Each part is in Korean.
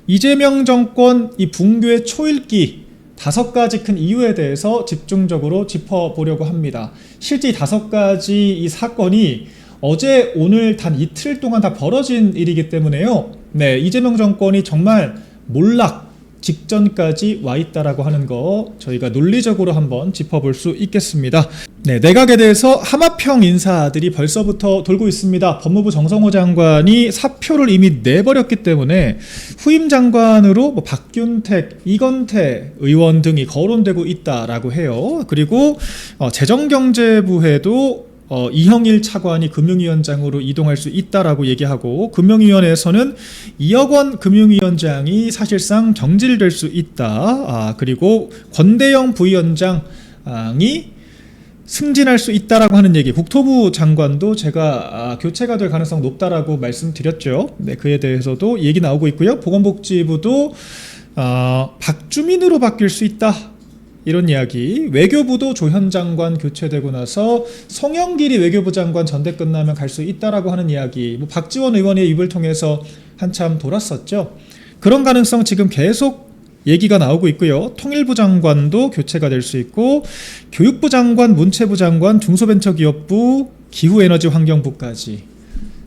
이재명 정권 이 붕괴의 초읽기 5가지 큰 이유에 대해서 집중적으로 짚어보려고 합니다. 실제 5가지 이 사건이 어제 오늘 단 이틀 동안 다 벌어진 일이기 때문에요. 네, 이재명 정권이 정말 몰락 직전까지 와 있다라고 하는 거 저희가 논리적으로 한번 짚어볼 수 있겠습니다. 네, 내각에 대해서 하마평 인사들이 벌써부터 돌고 있습니다. 법무부 정성호 장관이 사표를 이미 내버렸기 때문에 후임 장관으로 박균택, 이건태 의원 등이 거론되고 있다라고 해요. 그리고 재정경제부에도 이형일 차관이 금융위원장으로 이동할 수 있다라고 얘기하고, 금융위원회에서는 이혁원 금융위원장이 사실상 경질될 수 있다. 그리고 권대영 부위원장이 승진할 수 있다라고 하는 얘기, 국토부 장관도 제가 교체가 될 가능성 높다라고 말씀드렸죠. 네, 그에 대해서도 얘기 나오고 있고요. 보건복지부도 박주민으로 바뀔 수 있다, 이런 이야기. 외교부도 조현 장관 교체되고 나서 송영길이 외교부 장관 전대 끝나면 갈 수 있다라고 하는 이야기, 박지원 의원의 입을 통해서 한참 돌았었죠. 그런 가능성 지금 계속 얘기가 나오고 있고요. 통일부 장관도 교체가 될 수 있고, 교육부 장관, 문체부 장관, 중소벤처기업부, 기후에너지환경부까지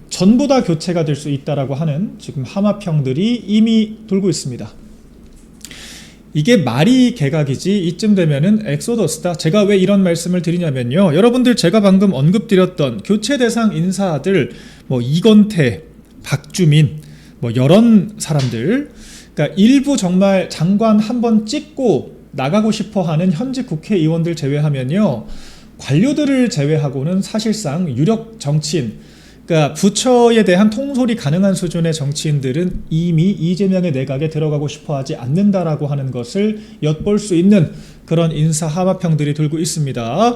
전부 다 교체가 될 수 있다라고 하는 지금 하마평들이 이미 돌고 있습니다. 이게 말이 개각이지 이쯤 되면은 엑소더스다. 제가 왜 이런 말씀을 드리냐면요, 여러분들 제가 방금 언급드렸던 교체 대상 인사들, 이건태, 박주민, 이런 사람들, 그러니까 일부 정말 장관 한번 찍고 나가고 싶어하는 현직 국회의원들 제외하면요, 관료들을 제외하고는 사실상 유력 정치인, 그러니까 부처에 대한 통솔이 가능한 수준의 정치인들은 이미 이재명의 내각에 들어가고 싶어하지 않는다라고 하는 것을 엿볼 수 있는 그런 인사 하마평들이 돌고 있습니다.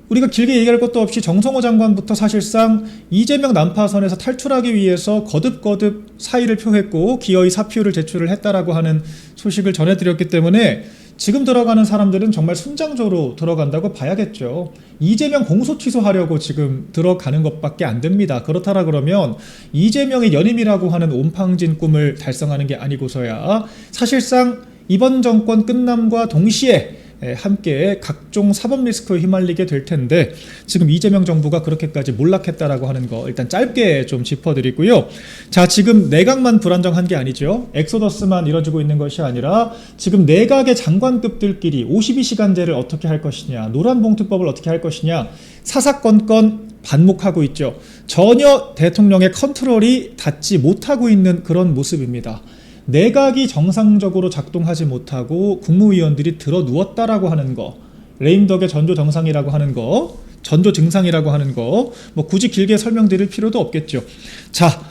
우리가 길게 얘기할 것도 없이 정성호 장관부터 사실상 이재명 난파선에서 탈출하기 위해서 거듭거듭 사의를 표했고 기어이 사표를 제출을 했다라고 하는 소식을 전해드렸기 때문에 지금 들어가는 사람들은 정말 순장조로 들어간다고 봐야겠죠. 이재명 공소 취소하려고 지금 들어가는 것밖에 안 됩니다. 그렇다라 그러면 이재명의 연임이라고 하는 온팡진 꿈을 달성하는 게 아니고서야 사실상 이번 정권 끝남과 동시에 함께 각종 사법 리스크에 휘말리게 될 텐데, 지금 이재명 정부가 그렇게까지 몰락했다라고 하는 거 일단 짧게 좀 짚어드리고요. 자, 지금 내각만 불안정한 게 아니죠. 엑소더스만 이뤄지고 있는 것이 아니라 지금 내각의 장관급들끼리 52시간제를 어떻게 할 것이냐, 노란봉투법을 어떻게 할 것이냐, 사사건건 반목하고 있죠. 전혀 대통령의 컨트롤이 닿지 못하고 있는 그런 모습입니다. 내각이 정상적으로 작동하지 못하고 국무위원들이 들어 누웠다라고 하는 거, 레임덕의 전조 정상이라고 하는 거, 전조 증상이라고 하는 거, 굳이 길게 설명드릴 필요도 없겠죠. 자,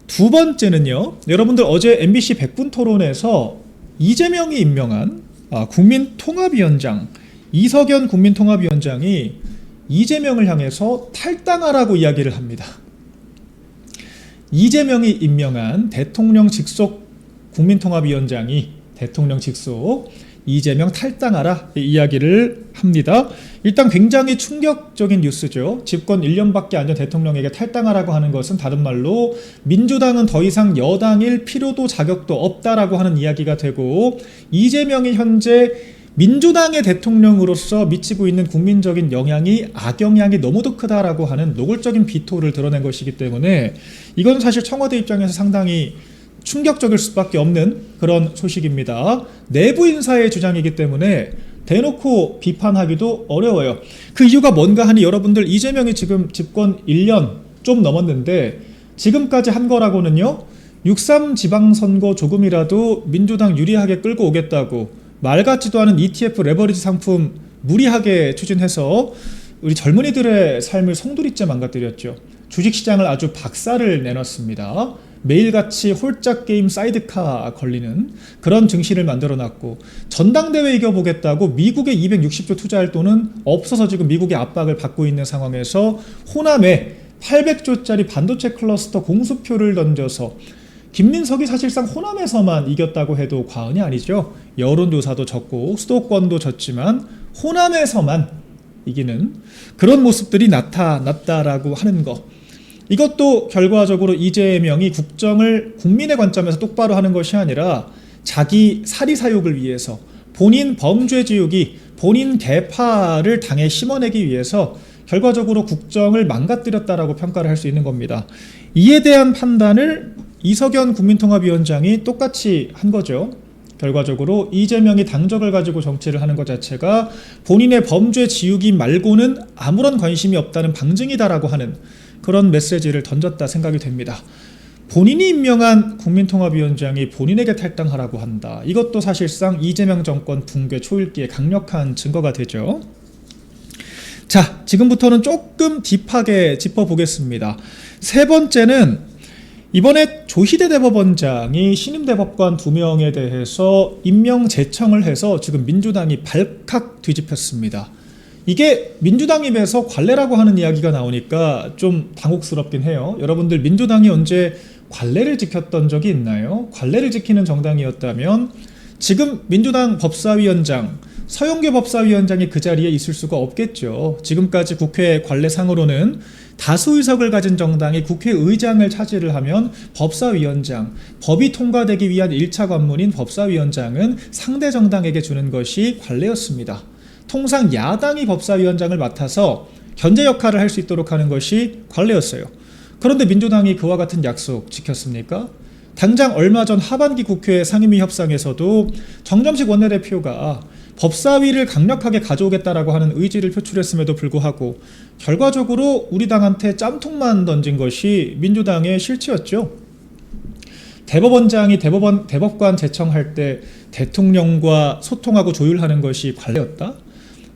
두 번째는요, 여러분들 어제 MBC 100분 토론에서 이재명이 임명한 국민통합위원장 이석연 국민통합위원장이 이재명을 향해서 탈당하라고 이야기를 합니다. 이재명이 임명한 대통령 직속 국민통합위원장이 대통령 직속 이재명 탈당하라 이야기를 합니다. 일단 굉장히 충격적인 뉴스죠. 집권 1년밖에 안 된 대통령에게 탈당하라고 하는 것은 다른 말로 민주당은 더 이상 여당일 필요도 자격도 없다라고 하는 이야기가 되고, 이재명이 현재 민주당의 대통령으로서 미치고 있는 국민적인 영향이 악영향이 너무도 크다라고 하는 노골적인 비토를 드러낸 것이기 때문에 이건 사실 청와대 입장에서 상당히 충격적일 수밖에 없는 그런 소식입니다. 내부 인사의 주장이기 때문에 대놓고 비판하기도 어려워요. 그 이유가 뭔가 하니 여러분들, 이재명이 지금 집권 1년 좀 넘었는데 지금까지 한 거라고는요, 6.3 지방선거 조금이라도 민주당 유리하게 끌고 오겠다고 말 같지도 않은 ETF 레버리지 상품 무리하게 추진해서 우리 젊은이들의 삶을 송두리째 망가뜨렸죠. 주식시장을 아주 박살을 내놨습니다. 매일같이 홀짝 게임 사이드카 걸리는 그런 증시를 만들어놨고, 전당대회 이겨보겠다고 미국에 260조 투자할 돈은 없어서 지금 미국의 압박을 받고 있는 상황에서 호남에 800조짜리 반도체 클러스터 공수표를 던져서 김민석이 사실상 호남에서만 이겼다고 해도 과언이 아니죠. 여론조사도 졌고 수도권도 졌지만 호남에서만 이기는 그런 모습들이 나타났다라고 하는 거. 이것도 결과적으로 이재명이 국정을 국민의 관점에서 똑바로 하는 것이 아니라 자기 사리사욕을 위해서 본인 범죄 지우기, 본인 개파를 당에 심어내기 위해서 결과적으로 국정을 망가뜨렸다라고 평가를 할 수 있는 겁니다. 이에 대한 판단을 이석연 국민통합위원장이 똑같이 한 거죠. 결과적으로 이재명이 당적을 가지고 정치를 하는 것 자체가 본인의 범죄 지우기 말고는 아무런 관심이 없다는 방증이다라고 하는 그런 메시지를 던졌다 생각이 됩니다. 본인이 임명한 국민통합위원장이 본인에게 탈당하라고 한다. 이것도 사실상 이재명 정권 붕괴 초읽기에 강력한 증거가 되죠. 자, 지금부터는 조금 딥하게 짚어보겠습니다. 세 번째는 이번에 조희대 대법원장이 신임 대법관 2명에 대해서 임명 제청을 해서 지금 민주당이 발칵 뒤집혔습니다. 이게 민주당 입에서 관례라고 하는 이야기가 나오니까 좀 당혹스럽긴 해요. 여러분들 민주당이 언제 관례를 지켰던 적이 있나요? 관례를 지키는 정당이었다면 지금 민주당 법사위원장 서영교 법사위원장이 그 자리에 있을 수가 없겠죠. 지금까지 국회 관례상으로는 다수 의석을 가진 정당이 국회의장을 차지를 하면 법사위원장, 법이 통과되기 위한 1차 관문인 법사위원장은 상대 정당에게 주는 것이 관례였습니다. 통상 야당이 법사위원장을 맡아서 견제 역할을 할 수 있도록 하는 것이 관례였어요. 그런데 민주당이 그와 같은 약속 지켰습니까? 당장 얼마 전 하반기 국회 상임위 협상에서도 정점식 원내대표가 법사위를 강력하게 가져오겠다라고 하는 의지를 표출했음에도 불구하고 결과적으로 우리 당한테 짬통만 던진 것이 민주당의 실체였죠. 대법원장이 대법관 제청할 때 대통령과 소통하고 조율하는 것이 관례였다?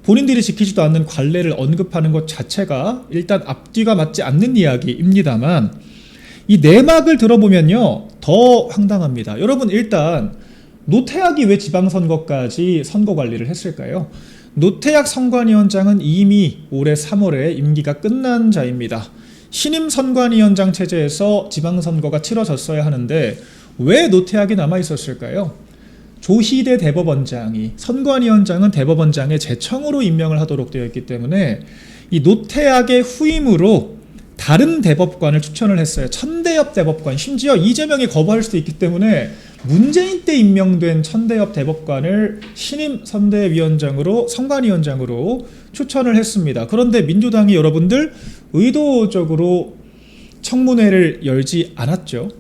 본인들이 지키지도 않는 관례를 언급하는 것 자체가 일단 앞뒤가 맞지 않는 이야기입니다만 이 내막을 들어보면요 더 황당합니다. 여러분 일단 노태악이 왜 지방선거까지 선거관리를 했을까요? 노태악 선관위원장은 이미 올해 3월에 임기가 끝난 자입니다. 신임 선관위원장 체제에서 지방선거가 치러졌어야 하는데 왜 노태악이 남아있었을까요? 조희대 대법원장이 선관위원장은 대법원장의 제청으로 임명을 하도록 되어 있기 때문에 이 노태악의 후임으로 다른 대법관을 추천을 했어요. 천대엽 대법관, 심지어 이재명이 거부할 수도 있기 때문에 문재인 때 임명된 천대엽 대법관을 신임 선대위원장으로 선관위원장으로 추천을 했습니다. 그런데 민주당이 여러분들 의도적으로 청문회를 열지 않았죠.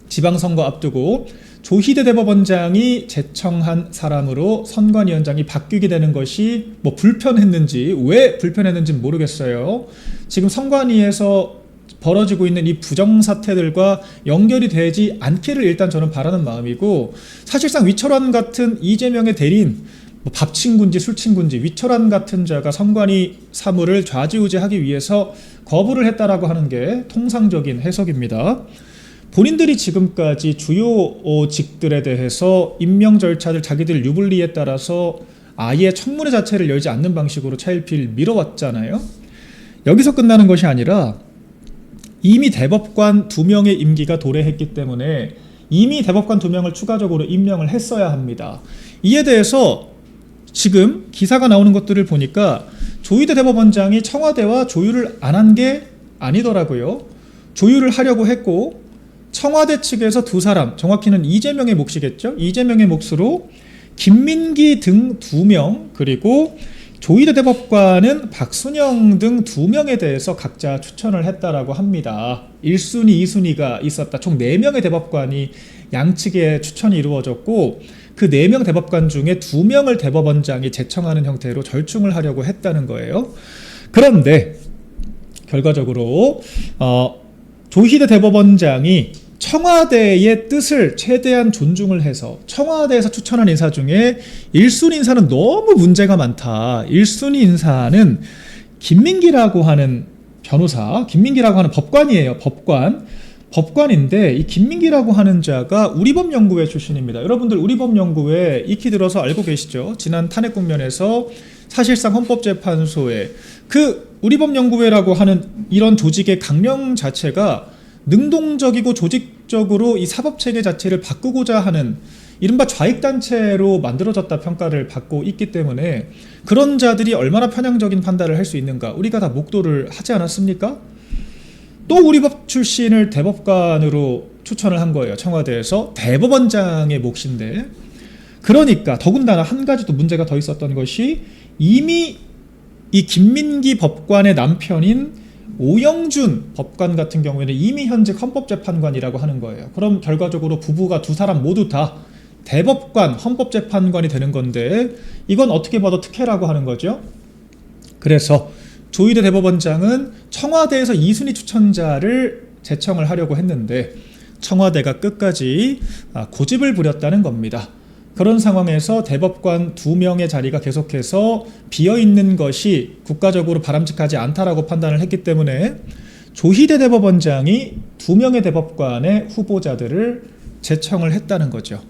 지방선거 앞두고 조희대 대법원장이 제청한 사람으로 선관위원장이 바뀌게 되는 것이 뭐 불편했는지 왜 불편했는지 모르겠어요. 지금 선관위에서 벌어지고 있는 이 부정사태들과 연결이 되지 않기를 일단 저는 바라는 마음이고 사실상 위철환 같은 이재명의 대리인 밥 친구인지 술 친구인지 위철환 같은 자가 선관위 사무를 좌지우지하기 위해서 거부를 했다라고 하는 게 통상적인 해석입니다. 본인들이 지금까지 주요 직들에 대해서 임명 절차를 자기들 유불리에 따라서 아예 청문회 자체를 열지 않는 방식으로 차일피일 밀어왔잖아요. 여기서 끝나는 것이 아니라 이미 대법관 2명의 임기가 도래했기 때문에 이미 대법관 2명을 추가적으로 임명을 했어야 합니다. 이에 대해서 지금 기사가 나오는 것들을 보니까 조희대 대법원장이 청와대와 조율을 안 한 게 아니더라고요. 조율을 하려고 했고 청와대 측에서 2사람, 정확히는 이재명의 몫이겠죠. 이재명의 몫으로 김민기 등 2명 그리고 조희대 대법관은 박순영 등 2명에 대해서 각자 추천을 했다라고 합니다. 1순위, 2순위가 있었다. 총 4명의 대법관이 양측에 추천이 이루어졌고 그 4명 대법관 중에 2명을 대법원장이 제청하는 형태로 절충을 하려고 했다는 거예요. 그런데 결과적으로 조희대 대법원장이 청와대의 뜻을 최대한 존중을 해서 청와대에서 추천한 인사 중에 1순위 인사는 너무 문제가 많다. 1순위 인사는 김민기라고 하는 변호사, 김민기라고 하는 법관이에요. 법관인데 이 김민기라고 하는 자가 우리법연구회 출신입니다. 여러분들 우리법연구회 익히 들어서 알고 계시죠? 지난 탄핵 국면에서 사실상 헌법재판소에 그 우리법연구회라고 하는 이런 조직의 강령 자체가 능동적이고 조직적으로 이 사법체계 자체를 바꾸고자 하는 이른바 좌익단체로 만들어졌다 평가를 받고 있기 때문에 그런 자들이 얼마나 편향적인 판단을 할 수 있는가 우리가 다 목도를 하지 않았습니까? 또 우리 법 출신을 대법관으로 추천을 한 거예요. 청와대에서. 대법원장의 몫인데, 그러니까 더군다나 한 가지 또 문제가 더 있었던 것이, 이미 이 김민기 법관의 남편인 오영준 법관 같은 경우에는 이미 현직 헌법재판관이라고 하는 거예요. 그럼 결과적으로 부부가 두 사람 모두 다 대법관, 헌법재판관이 되는 건데, 이건 어떻게 봐도 특혜라고 하는 거죠. 그래서 조희대 대법원장은 청와대에서 2순위 추천자를 제청을 하려고 했는데, 청와대가 끝까지 고집을 부렸다는 겁니다. 그런 상황에서 대법관 2명의 자리가 계속해서 비어있는 것이 국가적으로 바람직하지 않다라고 판단을 했기 때문에 조희대 대법원장이 2명의 대법관의 후보자들을 제청을 했다는 거죠.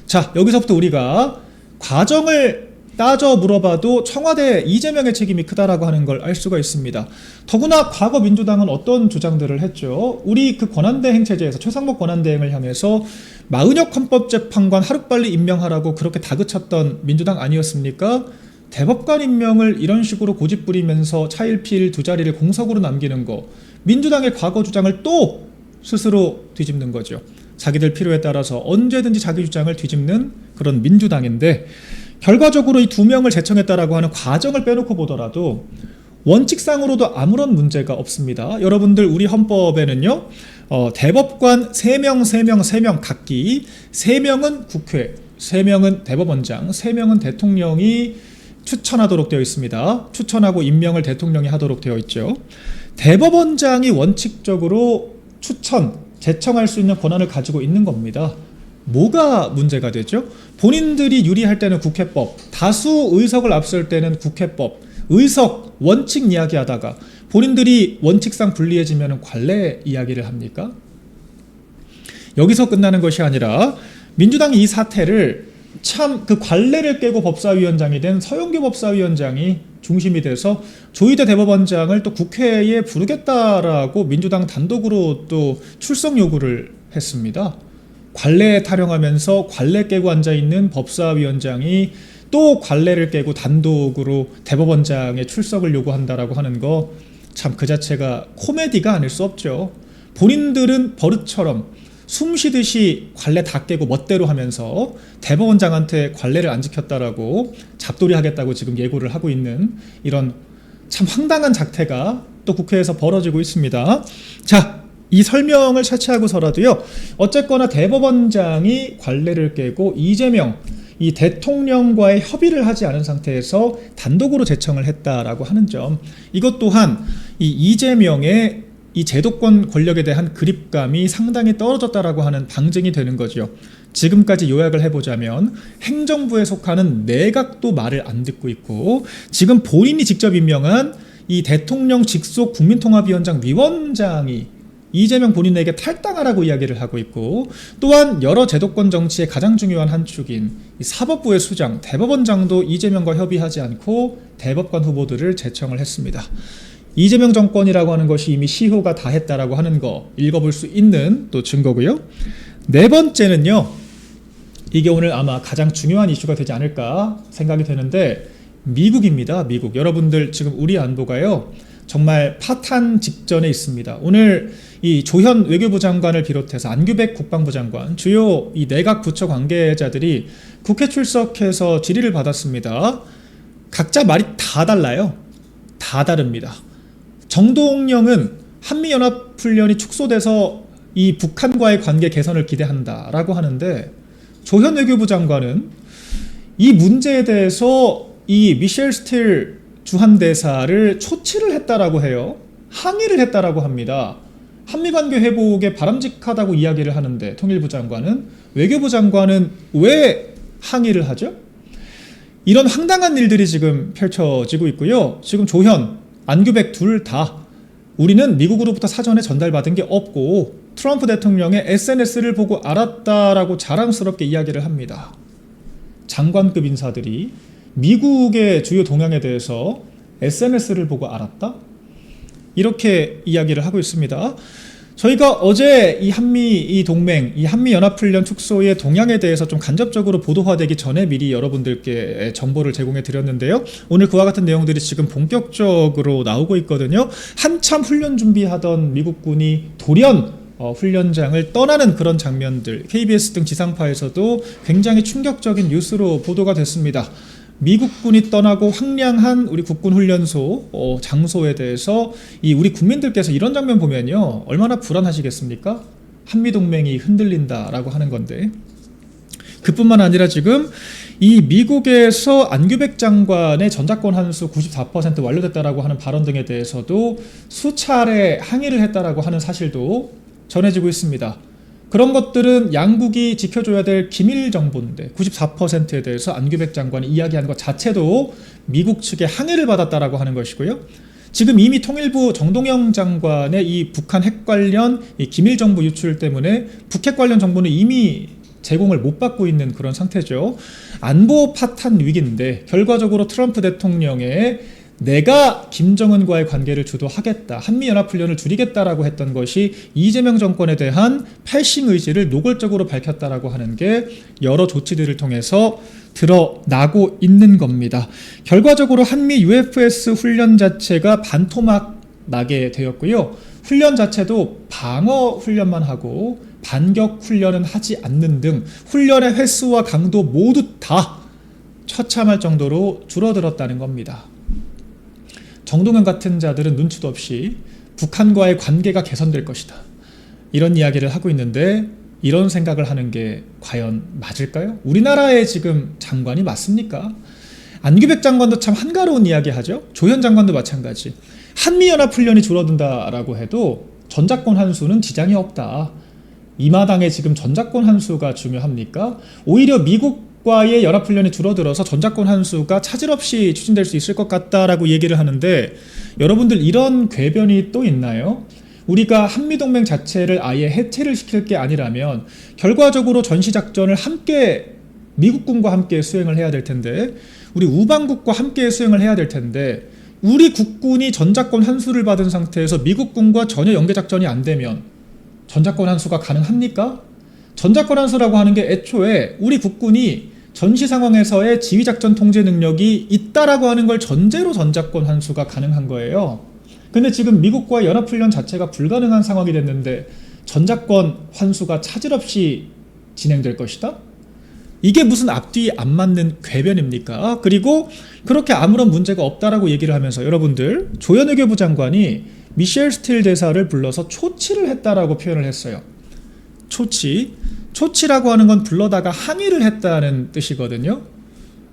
자, 여기서부터 우리가 과정을 따져 물어봐도 청와대 이재명의 책임이 크다라고 하는 걸 알 수가 있습니다. 더구나 과거 민주당은 어떤 주장들을 했죠? 우리 그 권한대행 체제에서 최상목 권한대행을 향해서 마은혁 헌법재판관 하루빨리 임명하라고 그렇게 다그쳤던 민주당 아니었습니까? 대법관 임명을 이런 식으로 고집 부리면서 차일피일 두 자리를 공석으로 남기는 거, 민주당의 과거 주장을 또 스스로 뒤집는 거죠. 자기들 필요에 따라서 언제든지 자기 주장을 뒤집는 그런 민주당인데, 결과적으로 이 2명을 제청했다라고 하는 과정을 빼놓고 보더라도 원칙상으로도 아무런 문제가 없습니다. 여러분들, 우리 헌법에는요, 대법관 3명 각기, 3명은 국회, 3명은 대법원장, 3명은 대통령이 추천하도록 되어 있습니다. 추천하고 임명을 대통령이 하도록 되어 있죠. 대법원장이 원칙적으로 제청할 수 있는 권한을 가지고 있는 겁니다. 뭐가 문제가 되죠? 본인들이 유리할 때는 국회법, 다수 의석을 앞설 때는 국회법, 의석, 원칙 이야기하다가 본인들이 원칙상 불리해지면 관례 이야기를 합니까? 여기서 끝나는 것이 아니라 민주당이 이 사태를 참 그 관례를 깨고 법사위원장이 된 서영교 법사위원장이 중심이 돼서 조희대 대법원장을 또 국회에 부르겠다라고 민주당 단독으로 또 출석 요구를 했습니다. 관례에 타령하면서 관례 깨고 앉아있는 법사위원장이 또 관례를 깨고 단독으로 대법원장의 출석을 요구한다라고 하는 거, 참 그 자체가 코미디가 아닐 수 없죠. 본인들은 버릇처럼 숨쉬듯이 관례 다 깨고 멋대로 하면서 대법원장한테 관례를 안 지켰다라고 잡돌이 하겠다고 지금 예고를 하고 있는 이런 참 황당한 작태가 또 국회에서 벌어지고 있습니다. 자, 이 설명을 차치하고서라도요, 어쨌거나 대법원장이 관례를 깨고 이재명, 이 대통령과의 협의를 하지 않은 상태에서 단독으로 제청을 했다라고 하는 점, 이것 또한 이 이재명의 이 제도권 권력에 대한 그립감이 상당히 떨어졌다라고 하는 방증이 되는 거죠. 지금까지 요약을 해보자면 행정부에 속하는 내각도 말을 안 듣고 있고, 지금 본인이 직접 임명한 이 대통령 직속 국민통합위원장 위원장이 이재명 본인에게 탈당하라고 이야기를 하고 있고, 또한 여러 제도권 정치의 가장 중요한 한 축인 이 사법부의 수장, 대법원장도 이재명과 협의하지 않고 대법관 후보들을 제청을 했습니다. 이재명 정권이라고 하는 것이 이미 시효가 다했다라고 하는 거 읽어볼 수 있는 또 증거고요. 네 번째는요, 이게 오늘 아마 가장 중요한 이슈가 되지 않을까 생각이 되는데, 미국입니다. 미국. 여러분들, 지금 우리 안보가요, 정말 파탄 직전에 있습니다. 오늘 이 조현 외교부 장관을 비롯해서 안규백 국방부 장관, 주요 이 내각 부처 관계자들이 국회 출석해서 질의를 받았습니다. 각자 말이 다 달라요. 다 다릅니다. 정동영은 한미연합훈련이 축소돼서 이 북한과의 관계 개선을 기대한다라고 하는데, 조현 외교부 장관은 이 문제에 대해서 이 미셸 스틸 주한대사를 초치를 했다라고 해요. 항의를 했다라고 합니다. 한미관계 회복에 바람직하다고 이야기를 하는데, 통일부 장관은, 외교부 장관은 왜 항의를 하죠? 이런 황당한 일들이 지금 펼쳐지고 있고요. 지금 조현, 안규백 둘 다 우리는 미국으로부터 사전에 전달받은 게 없고 트럼프 대통령의 SNS를 보고 알았다라고 자랑스럽게 이야기를 합니다. 장관급 인사들이 미국의 주요 동향에 대해서 SNS를 보고 알았다? 이렇게 이야기를 하고 있습니다. 저희가 어제 이 한미 동맹, 이 한미연합훈련 축소의 동향에 대해서 좀 간접적으로 보도화되기 전에 미리 여러분들께 정보를 제공해 드렸는데요. 오늘 그와 같은 내용들이 지금 본격적으로 나오고 있거든요. 한참 훈련 준비하던 미국군이 돌연 훈련장을 떠나는 그런 장면들, KBS 등 지상파에서도 굉장히 충격적인 뉴스로 보도가 됐습니다. 미국군이 떠나고 황량한 우리 국군훈련소 장소에 대해서 이 우리 국민들께서 이런 장면 보면요, 얼마나 불안하시겠습니까? 한미동맹이 흔들린다라고 하는 건데, 그뿐만 아니라 지금 이 미국에서 안규백 장관의 전작권 환수 94% 완료됐다라고 하는 발언 등에 대해서도 수차례 항의를 했다라고 하는 사실도 전해지고 있습니다. 그런 것들은 양국이 지켜줘야 될 기밀 정보인데 94%에 대해서 안규백 장관이 이야기하는 것 자체도 미국 측의 항의를 받았다라고 하는 것이고요. 지금 이미 통일부 정동영 장관의 이 북한 핵 관련 이 기밀 정보 유출 때문에 북핵 관련 정보는 이미 제공을 못 받고 있는 그런 상태죠. 안보 파탄 위기인데 결과적으로 트럼프 대통령의 내가 김정은과의 관계를 주도하겠다, 한미연합훈련을 줄이겠다라고 했던 것이 이재명 정권에 대한 팔싱 의지를 노골적으로 밝혔다라고 하는 게 여러 조치들을 통해서 드러나고 있는 겁니다. 결과적으로 한미 UFS 훈련 자체가 반토막 나게 되었고요. 훈련 자체도 방어 훈련만 하고 반격 훈련은 하지 않는 등 훈련의 횟수와 강도 모두 다 처참할 정도로 줄어들었다는 겁니다. 정동영 같은 자들은 눈치도 없이 북한과의 관계가 개선될 것이다, 이런 이야기를 하고 있는데, 이런 생각을 하는 게 과연 맞을까요? 우리나라의 지금 장관이 맞습니까? 안규백 장관도 참 한가로운 이야기 하죠. 조현 장관도 마찬가지. 한미연합훈련이 줄어든다라고 해도 전작권 환수는 지장이 없다. 이 마당에 지금 전작권 환수가 중요합니까? 오히려 미국과의 연합훈련이 줄어들어서 전작권 환수가 차질 없이 추진될 수 있을 것 같다라고 얘기를 하는데, 여러분들 이런 궤변이 또 있나요? 우리가 한미동맹 자체를 아예 해체를 시킬 게 아니라면 결과적으로 전시작전을 함께 미국군과 함께 수행을 해야 될 텐데, 우리 우방국과 함께 수행을 해야 될 텐데, 우리 국군이 전작권 환수를 받은 상태에서 미국군과 전혀 연계작전이 안 되면 전작권 환수가 가능합니까? 전작권 환수라고 하는 게 애초에 우리 국군이 전시 상황에서의 지휘작전 통제 능력이 있다라고 하는 걸 전제로 전작권 환수가 가능한 거예요. 근데 지금 미국과의 연합훈련 자체가 불가능한 상황이 됐는데 전작권 환수가 차질 없이 진행될 것이다? 이게 무슨 앞뒤 안 맞는 궤변입니까? 그리고 그렇게 아무런 문제가 없다라고 얘기를 하면서 여러분들, 조현 외교부 장관이 미셸 스틸 대사를 불러서 초치를 했다라고 표현을 했어요. 초치라고 하는 건 불러다가 항의를 했다는 뜻이거든요.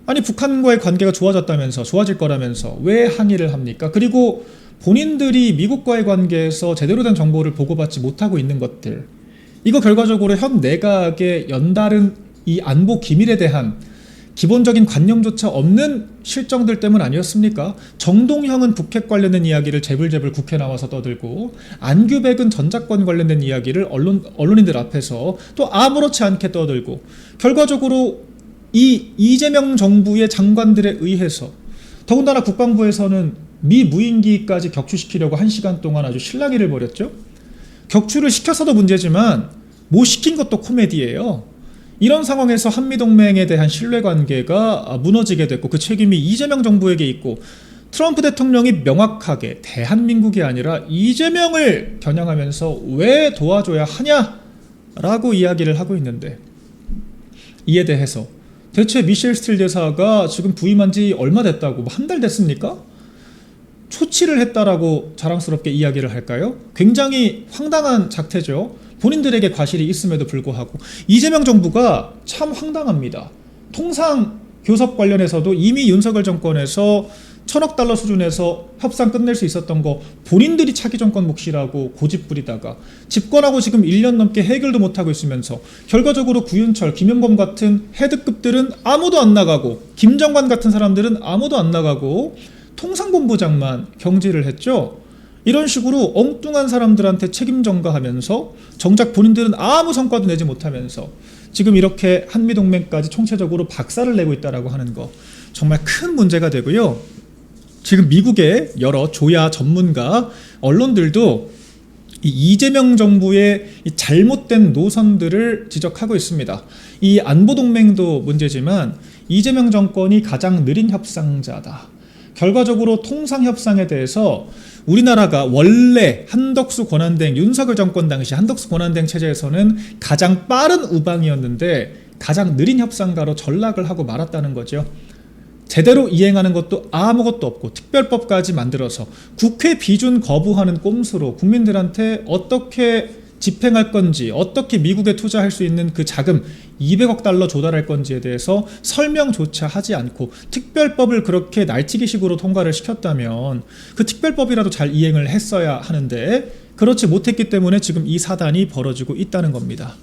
아니, 북한과의 관계가 좋아질 거라면서 왜 항의를 합니까? 그리고 본인들이 미국과의 관계에서 제대로 된 정보를 보고받지 못하고 있는 것들, 이거 결과적으로 현 내각의 연달은 이 안보 기밀에 대한 기본적인 관념조차 없는 실정들 때문 아니었습니까? 정동형은 북핵 관련된 이야기를 재불재불 국회 나와서 떠들고, 안규백은 전작권 관련된 이야기를 언론인들 앞에서 또 아무렇지 않게 떠들고, 결과적으로 이 이재명 정부의 장관들에 의해서, 더군다나 국방부에서는 미 무인기까지 격추시키려고 1시간 동안 아주 실랑이를 벌였죠. 격추를 시켜서도 문제지만 못 시킨 것도 코미디예요. 이런 상황에서 한미동맹에 대한 신뢰관계가 무너지게 됐고, 그 책임이 이재명 정부에게 있고, 트럼프 대통령이 명확하게 대한민국이 아니라 이재명을 겨냥하면서 왜 도와줘야 하냐라고 이야기를 하고 있는데, 이에 대해서 대체 미셸 스틸 대사가 지금 부임한 지 얼마 됐다고, 한 달 됐습니까? 초치를 했다라고 자랑스럽게 이야기를 할까요? 굉장히 황당한 작태죠. 본인들에게 과실이 있음에도 불구하고. 이재명 정부가 참 황당합니다. 통상 교섭 관련해서도 이미 윤석열 정권에서 1,000억 달러 수준에서 협상 끝낼 수 있었던 거 본인들이 차기 정권 몫이라고 고집 부리다가 집권하고 지금 1년 넘게 해결도 못하고 있으면서 결과적으로 구윤철, 김영범 같은 헤드급들은 아무도 안 나가고, 김정관 같은 사람들은 아무도 안 나가고 통상본부장만 경질을 했죠. 이런 식으로 엉뚱한 사람들한테 책임 전가하면서 정작 본인들은 아무 성과도 내지 못하면서 지금 이렇게 한미동맹까지 총체적으로 박살을 내고 있다라고 하는 거, 정말 큰 문제가 되고요. 지금 미국의 여러 조야 전문가 언론들도 이 이재명 정부의 이 잘못된 노선들을 지적하고 있습니다. 이 안보동맹도 문제지만 이재명 정권이 가장 느린 협상자다. 결과적으로 통상협상에 대해서 우리나라가 원래 한덕수 권한대행, 윤석열 정권 당시 한덕수 권한대행 체제에서는 가장 빠른 우방이었는데 가장 느린 협상가로 전락을 하고 말았다는 거죠. 제대로 이행하는 것도 아무것도 없고 특별법까지 만들어서 국회 비준 거부하는 꼼수로 국민들한테 어떻게 집행할 건지, 어떻게 미국에 투자할 수 있는 그 자금 200억 달러 조달할 건지에 대해서 설명조차 하지 않고 특별법을 그렇게 날치기식으로 통과를 시켰다면 그 특별법이라도 잘 이행을 했어야 하는데 그렇지 못했기 때문에 지금 이 사단이 벌어지고 있다는 겁니다.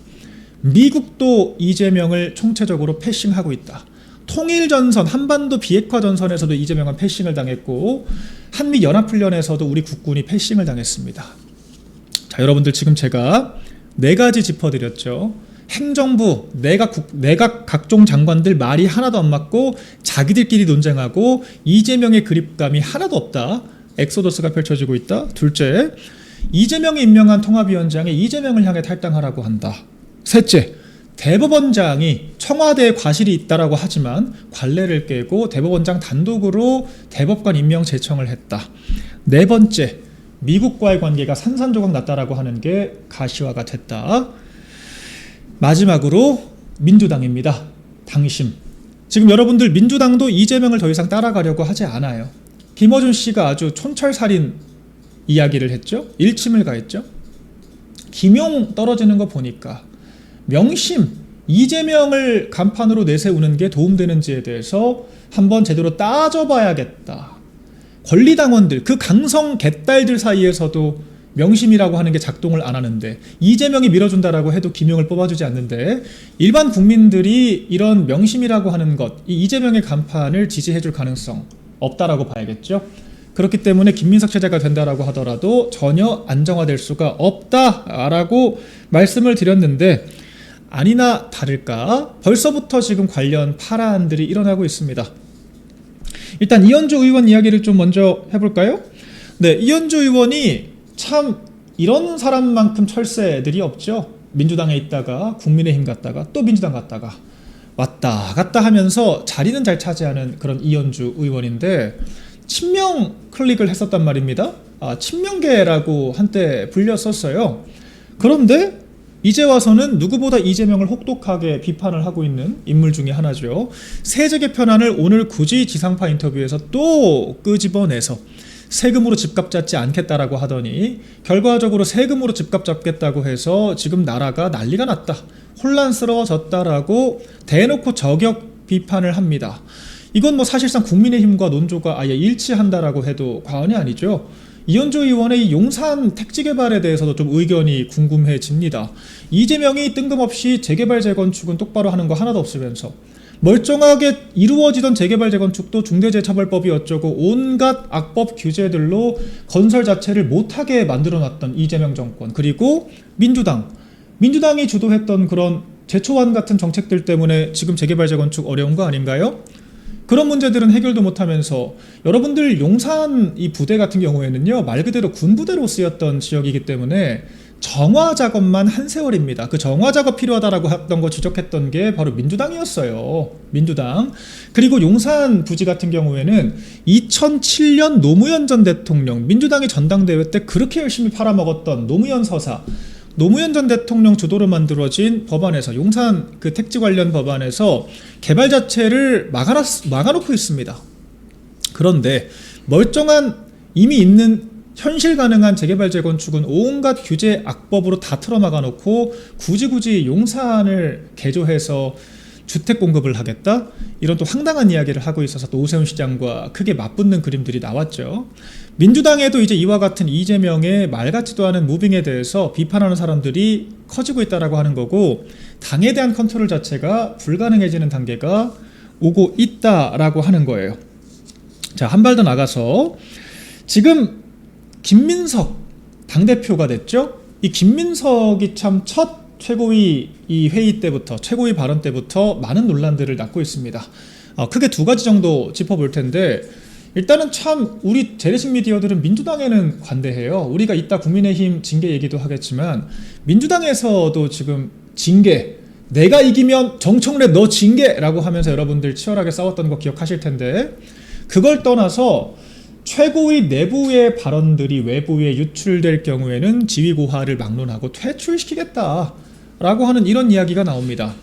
미국도 이재명을 총체적으로 패싱하고 있다. 통일전선, 한반도 비핵화 전선에서도 이재명은 패싱을 당했고 한미연합훈련에서도 우리 국군이 패싱을 당했습니다. 자, 여러분들 지금 제가 4가지 짚어드렸죠. 행정부, 내각 각종 장관들 말이 하나도 안 맞고 자기들끼리 논쟁하고 이재명의 그립감이 하나도 없다. 엑소더스가 펼쳐지고 있다. 둘째, 이재명이 임명한 통합위원장이 이재명을 향해 탈당하라고 한다. 셋째, 대법원장이 청와대에 과실이 있다라고 하지만 관례를 깨고 대법원장 단독으로 대법관 임명 제청을 했다. 네 번째, 미국과의 관계가 산산조각 났다라고 하는 게 가시화가 됐다. 마지막으로 민주당입니다. 당심. 지금 여러분들 민주당도 이재명을 더 이상 따라가려고 하지 않아요. 김어준 씨가 아주 촌철살인 이야기를 했죠. 일침을 가했죠. 김용 떨어지는 거 보니까 명심, 이재명을 간판으로 내세우는 게 도움되는지에 대해서 한번 제대로 따져봐야겠다. 권리당원들, 그 강성 개딸들 사이에서도 명심이라고 하는 게 작동을 안 하는데 이재명이 밀어준다라고 해도 김용을 뽑아주지 않는데 일반 국민들이 이런 명심이라고 하는 것, 이 이재명의 간판을 지지해줄 가능성 없다라고 봐야겠죠. 그렇기 때문에 김민석 체제가 된다라고 하더라도 전혀 안정화될 수가 없다라고 말씀을 드렸는데 아니나 다를까 벌써부터 지금 관련 파란들이 일어나고 있습니다. 일단 이현주 의원 이야기를 좀 먼저 해볼까요? 네, 이현주 의원이 참 이런 사람만큼 철새들이 없죠. 민주당에 있다가 국민의힘 갔다가 또 민주당 갔다가 왔다 갔다 하면서 자리는 잘 차지하는 그런 이현주 의원인데 친명 클릭을 했었단 말입니다. 친명계라고 한때 불렸었어요. 그런데 이제 와서는 누구보다 이재명을 혹독하게 비판을 하고 있는 인물 중에 하나죠. 세제 개편안을 오늘 굳이 지상파 인터뷰에서 또 끄집어내서 세금으로 집값 잡지 않겠다라고 하더니 결과적으로 세금으로 집값 잡겠다고 해서 지금 나라가 난리가 났다, 혼란스러워졌다라고 대놓고 저격 비판을 합니다. 이건 뭐 사실상 국민의힘과 논조가 아예 일치한다라고 해도 과언이 아니죠. 이현주 의원의 용산 택지 개발에 대해서도 좀 의견이 궁금해집니다. 이재명이 뜬금없이 재개발 재건축은 똑바로 하는 거 하나도 없으면서 멀쩡하게 이루어지던 재개발 재건축도 중대재해처벌법이 어쩌고 온갖 악법 규제들로 건설 자체를 못하게 만들어놨던 이재명 정권, 그리고 민주당이 주도했던 그런 제초안 같은 정책들 때문에 지금 재개발 재건축 어려운 거 아닌가요? 그런 문제들은 해결도 못하면서 여러분들 용산 이 부대 같은 경우에는요 말 그대로 군부대로 쓰였던 지역이기 때문에 정화 작업만 한 세월입니다. 그 정화 작업 필요하다라고 했던 거 지적했던 게 바로 민주당이었어요. 민주당. 그리고 용산 부지 같은 경우에는 2007년 노무현 전 대통령 민주당이 전당대회 때 그렇게 열심히 팔아먹었던 노무현 서사, 노무현 전 대통령 주도로 만들어진 법안에서 용산 그 택지 관련 법안에서 개발 자체를 막아놓고 있습니다. 그런데 멀쩡한 이미 있는 현실 가능한 재개발 재건축은 온갖 규제 악법으로 다 틀어막아놓고 굳이 용산을 개조해서 주택 공급을 하겠다? 이런 또 황당한 이야기를 하고 있어서 또 오세훈 시장과 크게 맞붙는 그림들이 나왔죠. 민주당에도 이제 이와 같은 이재명의 말 같지도 않은 무빙에 대해서 비판하는 사람들이 커지고 있다라고 하는 거고 당에 대한 컨트롤 자체가 불가능해지는 단계가 오고 있다라고 하는 거예요. 자, 한 발 더 나가서 지금 김민석 당대표가 됐죠. 이 김민석이 참 첫 최고위 이 회의 때부터 최고위 발언 때부터 많은 논란들을 낳고 있습니다. 크게 2가지 정도 짚어볼 텐데 일단은 참 우리 재래식 미디어들은 민주당에는 관대해요. 우리가 이따 국민의힘 징계 얘기도 하겠지만 민주당에서도 지금 징계, 내가 이기면 정청래 너 징계라고 하면서 여러분들 치열하게 싸웠던 거 기억하실 텐데, 그걸 떠나서 최고위 내부의 발언들이 외부에 유출될 경우에는 지위고하를 막론하고 퇴출시키겠다라고 하는 이런 이야기가 나옵니다.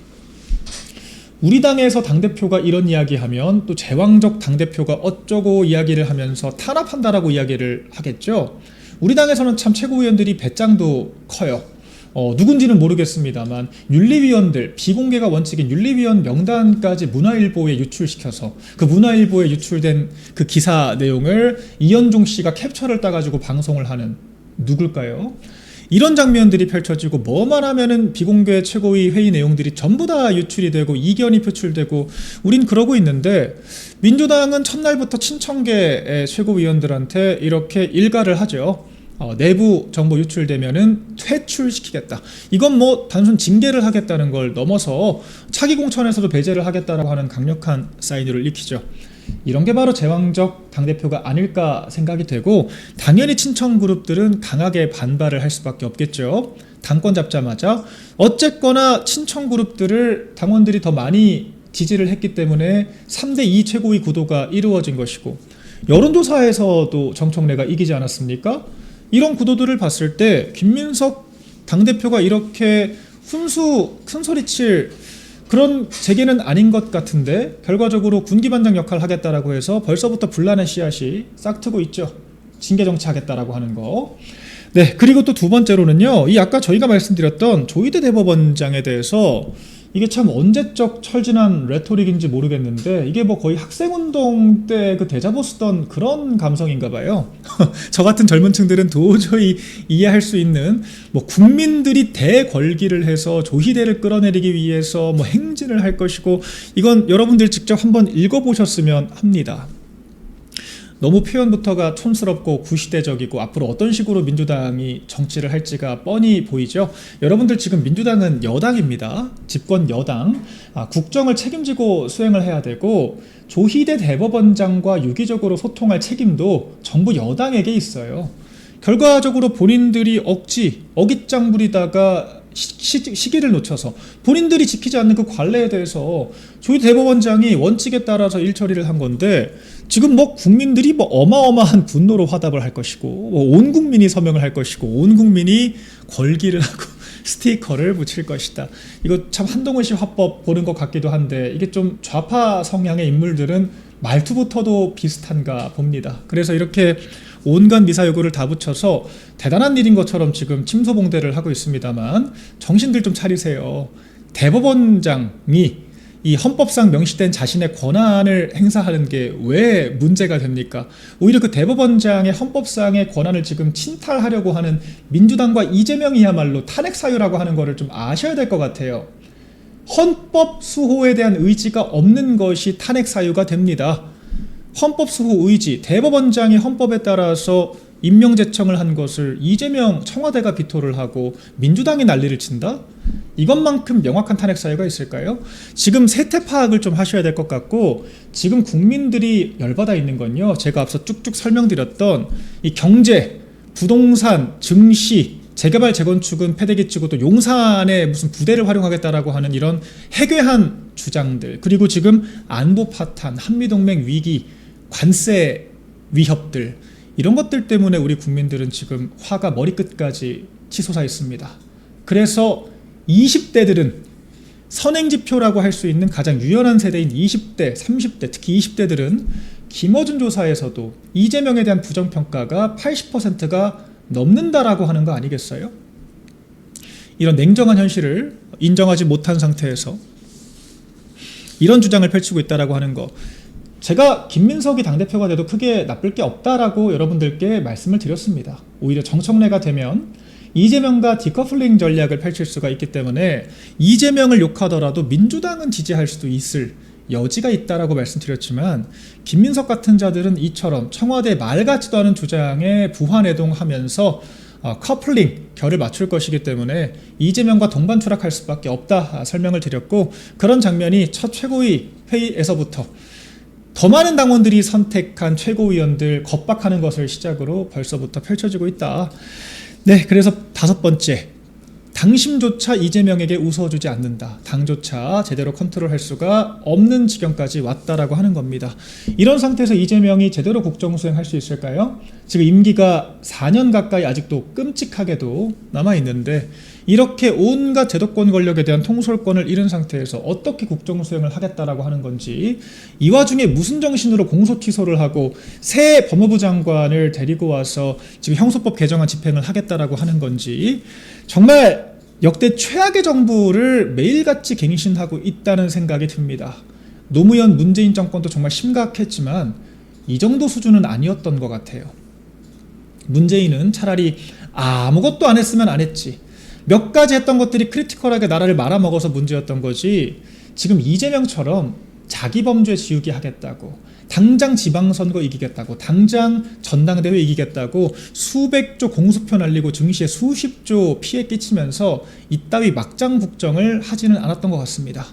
우리 당에서 당대표가 이런 이야기하면 또 제왕적 당대표가 어쩌고 이야기를 하면서 탄압한다라고 이야기를 하겠죠. 우리 당에서는 참 최고위원들이 배짱도 커요. 누군지는 모르겠습니다만 윤리위원들, 비공개가 원칙인 윤리위원 명단까지 문화일보에 유출시켜서 그 문화일보에 유출된 그 기사 내용을 이현종 씨가 캡처를 따가지고 방송을 하는, 누굴까요? 이런 장면들이 펼쳐지고 뭐만 하면은 비공개 최고위 회의 내용들이 전부 다 유출이 되고 이견이 표출되고, 우린 그러고 있는데 민주당은 첫날부터 친청계의 최고위원들한테 이렇게 일가를 하죠. 내부 정보 유출되면은 퇴출시키겠다. 이건 뭐 단순 징계를 하겠다는 걸 넘어서 차기 공천에서도 배제를 하겠다라고 하는 강력한 사인을 익히죠. 이런 게 바로 제왕적 당대표가 아닐까 생각이 되고, 당연히 친청 그룹들은 강하게 반발을 할 수밖에 없겠죠. 당권 잡자마자 어쨌거나 친청 그룹들을 당원들이 더 많이 지지를 했기 때문에 3대2 최고위 구도가 이루어진 것이고, 여론조사에서도 정청래가 이기지 않았습니까? 이런 구도들을 봤을 때 김민석 당대표가 이렇게 훈수 큰소리칠 그런 재계는 아닌 것 같은데, 결과적으로 군기반장 역할을 하겠다라고 해서 벌써부터 분란의 씨앗이 싹트고 있죠. 징계 정치하겠다라고 하는 거. 네, 그리고 또 두 번째로는요, 이 아까 저희가 말씀드렸던 조희대 대법원장에 대해서 이게 참 언제적 철진한 레토릭인지 모르겠는데, 이게 뭐 거의 학생운동 때 그 대자보 쓰던 그런 감성인가 봐요. 저 같은 젊은 층들은 도저히 이해할 수 있는, 뭐 국민들이 대궐기를 해서 조희대를 끌어내리기 위해서 뭐 행진을 할 것이고, 이건 여러분들 직접 한번 읽어보셨으면 합니다. 너무 표현부터가 촌스럽고 구시대적이고 앞으로 어떤 식으로 민주당이 정치를 할지가 뻔히 보이죠. 여러분들 지금 민주당은 여당입니다. 집권 여당. 국정을 책임지고 수행을 해야 되고, 조희대 대법원장과 유기적으로 소통할 책임도 정부 여당에게 있어요. 결과적으로 본인들이 어깃장 부리다가 시기를 놓쳐서 본인들이 지키지 않는 그 관례에 대해서 조희대 대법원장이 원칙에 따라서 일처리를 한 건데, 지금 뭐 국민들이 뭐 어마어마한 분노로 화답을 할 것이고, 뭐 온 국민이 서명을 할 것이고, 온 국민이 궐기를 하고 스티커를 붙일 것이다. 이거 참 한동훈 씨 화법 보는 것 같기도 한데, 이게 좀 좌파 성향의 인물들은 말투부터도 비슷한가 봅니다. 그래서 이렇게 온갖 미사여구를 다 붙여서 대단한 일인 것처럼 지금 침소봉대를 하고 있습니다만, 정신들 좀 차리세요. 대법원장이 이 헌법상 명시된 자신의 권한을 행사하는 게 왜 문제가 됩니까? 오히려 그 대법원장의 헌법상의 권한을 지금 침탈하려고 하는 민주당과 이재명이야말로 탄핵 사유라고 하는 거를 좀 아셔야 될 것 같아요. 헌법 수호에 대한 의지가 없는 것이 탄핵 사유가 됩니다. 헌법 수호 의지, 대법원장이 헌법에 따라서 임명 제청을 한 것을 이재명 청와대가 비토를 하고 민주당이 난리를 친다? 이것만큼 명확한 탄핵 사유가 있을까요? 지금 세태 파악을 좀 하셔야 될 것 같고, 지금 국민들이 열받아 있는 건요, 제가 앞서 쭉쭉 설명드렸던 이 경제, 부동산, 증시, 재개발 재건축은 패대기 치고 또 용산에 무슨 부대를 활용하겠다라고 하는 이런 해괴한 주장들, 그리고 지금 안보 파탄, 한미동맹 위기, 관세 위협들, 이런 것들 때문에 우리 국민들은 지금 화가 머리끝까지 치솟아 있습니다. 그래서 20대들은 선행지표라고 할 수 있는 가장 유연한 세대인 20대, 30대, 특히 20대들은 김어준 조사에서도 이재명에 대한 부정평가가 80%가 넘는다라고 하는 거 아니겠어요? 이런 냉정한 현실을 인정하지 못한 상태에서 이런 주장을 펼치고 있다라고 하는 거, 제가 김민석이 당대표가 돼도 크게 나쁠 게 없다라고 여러분들께 말씀을 드렸습니다. 오히려 정청래가 되면 이재명과 디커플링 전략을 펼칠 수가 있기 때문에 이재명을 욕하더라도 민주당은 지지할 수도 있을 여지가 있다라고 말씀드렸지만, 김민석 같은 자들은 이처럼 청와대 말 같지도 않은 주장에 부화내동하면서 커플링, 결을 맞출 것이기 때문에 이재명과 동반 추락할 수밖에 없다 설명을 드렸고, 그런 장면이 첫 최고위 회의에서부터 더 많은 당원들이 선택한 최고위원들 겁박하는 것을 시작으로 벌써부터 펼쳐지고 있다. 네, 그래서 5번째, 당심조차 이재명에게 웃어주지 않는다. 당조차 제대로 컨트롤할 수가 없는 지경까지 왔다라고 하는 겁니다. 이런 상태에서 이재명이 제대로 국정수행할 수 있을까요? 지금 임기가 4년 가까이 아직도 끔찍하게도 남아있는데 이렇게 온갖 제도권 권력에 대한 통솔권을 잃은 상태에서 어떻게 국정수행을 하겠다라고 하는 건지, 이 와중에 무슨 정신으로 공소취소를 하고 새 법무부 장관을 데리고 와서 지금 형소법 개정안 집행을 하겠다라고 하는 건지, 정말 역대 최악의 정부를 매일같이 갱신하고 있다는 생각이 듭니다. 노무현 문재인 정권도 정말 심각했지만 이 정도 수준은 아니었던 것 같아요. 문재인은 차라리 아무것도 안 했으면 안 했지, 몇 가지 했던 것들이 크리티컬하게 나라를 말아먹어서 문제였던 거지, 지금 이재명처럼 자기 범죄 지우기 하겠다고, 당장 지방선거 이기겠다고, 당장 전당대회 이기겠다고 수백조 공수표 날리고 증시에 수십조 피해 끼치면서 이따위 막장 국정을 하지는 않았던 것 같습니다.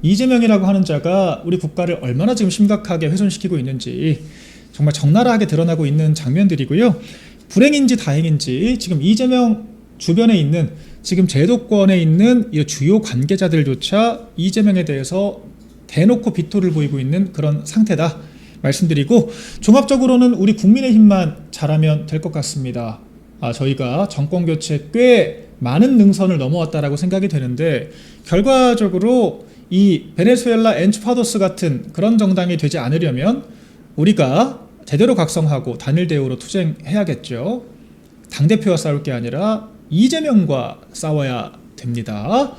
이재명이라고 하는 자가 우리 국가를 얼마나 지금 심각하게 훼손시키고 있는지 정말 적나라하게 드러나고 있는 장면들이고요. 불행인지 다행인지 지금 이재명 주변에 있는, 지금 제도권에 있는 이 주요 관계자들조차 이재명에 대해서 대놓고 비토를 보이고 있는 그런 상태다 말씀드리고, 종합적으로는 우리 국민의힘만 잘하면 될 것 같습니다. 저희가 정권교체 꽤 많은 능선을 넘어왔다라고 생각이 되는데, 결과적으로 이 베네수엘라 엔추파도스 같은 그런 정당이 되지 않으려면 우리가 제대로 각성하고 단일 대우로 투쟁해야겠죠. 당대표와 싸울 게 아니라 이재명과 싸워야 됩니다.